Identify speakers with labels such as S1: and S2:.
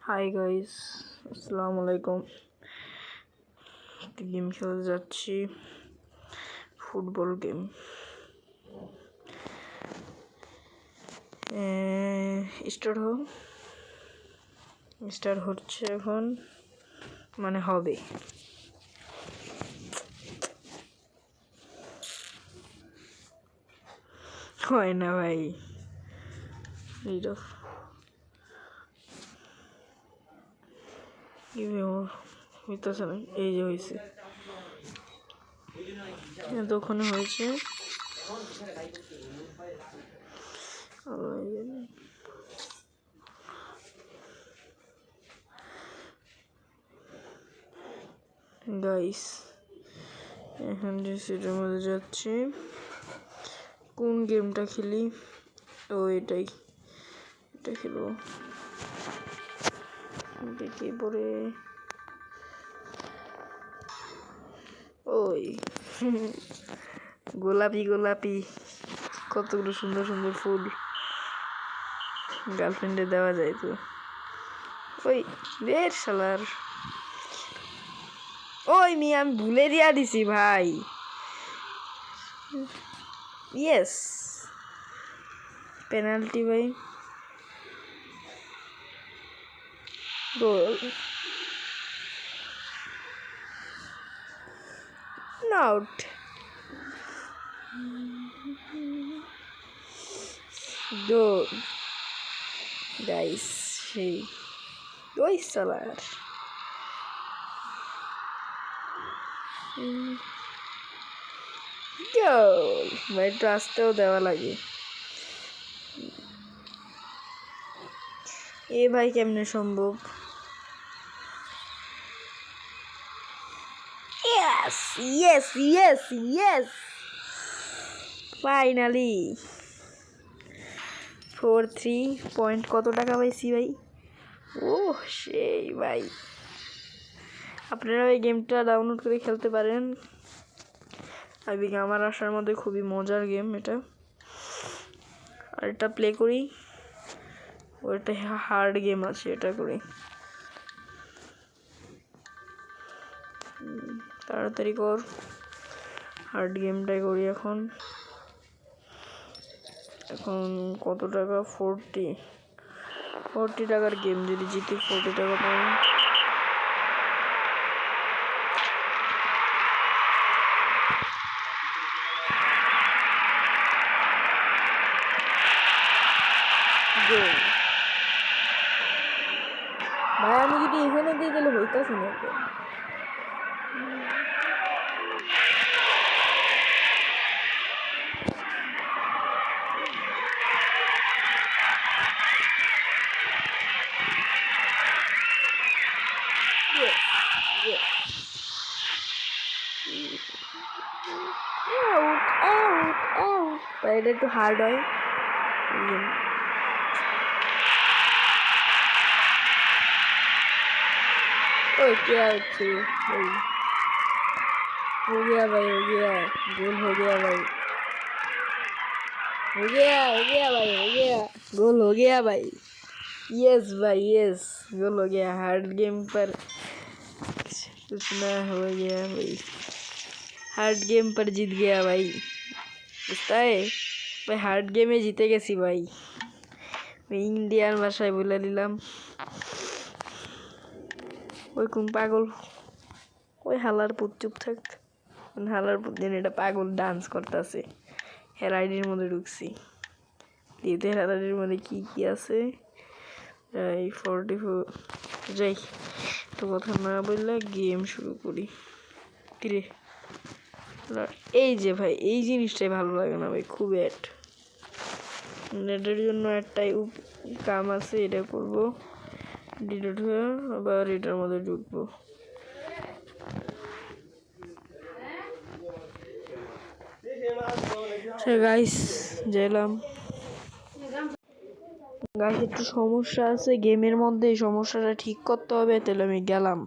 S1: Hi guys, আসসালামু আলাইকুম। Game খেলতে যাচ্ছি, ফুটবল গেম। স্টার্ট হচ্ছে এখন, মানে হবে। হয় না ভাই, এইটা হইতেছে না। এই যে হয়েছে, এতক্ষণে হয়েছে। গাইস, এখন যে সেটার মধ্যে যাচ্ছি। কোন গেমটা খেলি? এটা খেলবো। দেখি পরে ওই গোলাপি কতগুলো সুন্দর সুন্দর ফুল গার্লফ্রেন্ডে দেওয়া যায় তো। ওই বের শালার, ওই মি আমি ভুলে দিয়া দিছি ভাই। ইয়েস, পেনাল্টি ভাই, গোল। আউট। গোল গাইস, সেই ওই শালার। গোল ভাই, একটু আসতেও দেওয়া লাগে। এ ভাই কেমনে সম্ভব? Yes, finally 4-3 point. কত টাকা পাইছি ভাই? ও সেই ভাই, আপনারা এই গেমটা ডাউনলোড করে খেলতে পারেন। আমার আসার মধ্যে খুবই মজার গেম এটা। আর এটা প্লে করি, ওটা হার্ড গেম আছে, এটা করি। তাড়াতাড়ি কর, হার্ড গেমটাই করি এখন। কত টাকা? 40 টাকার গেম, যদি জিতি 40 টাকা পাই। ভাই আমি যদি এখানে দিয়ে গেলে হইতাছি না। এটা একটু হার্ড হয়। ओए क्या अच्छी भाई, हो गया भाई, हो गया गोल, हो गया भाई, हो गया भाई, हो गया गोल, हो गया भाई। यस भाई, यस गोल हो गया। हार्ड गेम पर कुछ ना हो गया भाई, हार्ड गेम पर जीत गया भाई। বুঝতে ভাই, হার্ড গেমে জিতে গেছি ভাই। ইন্ডিয়ান ভাষায় বলে দিলাম। ওই কোন পাগল, ওই হালার পুত চুপ থাক। হালার পুত দিন এটা পাগল ডান্স করতেছে। হের আইডির মধ্যে ঢুকছি, দিতে হের আইডির মধ্যে কি কি আছে। এই 44 যাই তো, কথা না বললে গেম শুরু করি। কিরে এই যে ভাই, এই জিনিসটাই ভালো লাগে না ভাই, খুব এটার জন্য একটাই কাম আছে, এটা করবো। ডিলিট হয়ে আবার এটার মধ্যে ঢুকবো। গাইস গেলাম। গাইস একটু সমস্যা আছে গেমের মধ্যে, সমস্যাটা ঠিক করতে হবে, তাহলে আমি গেলাম।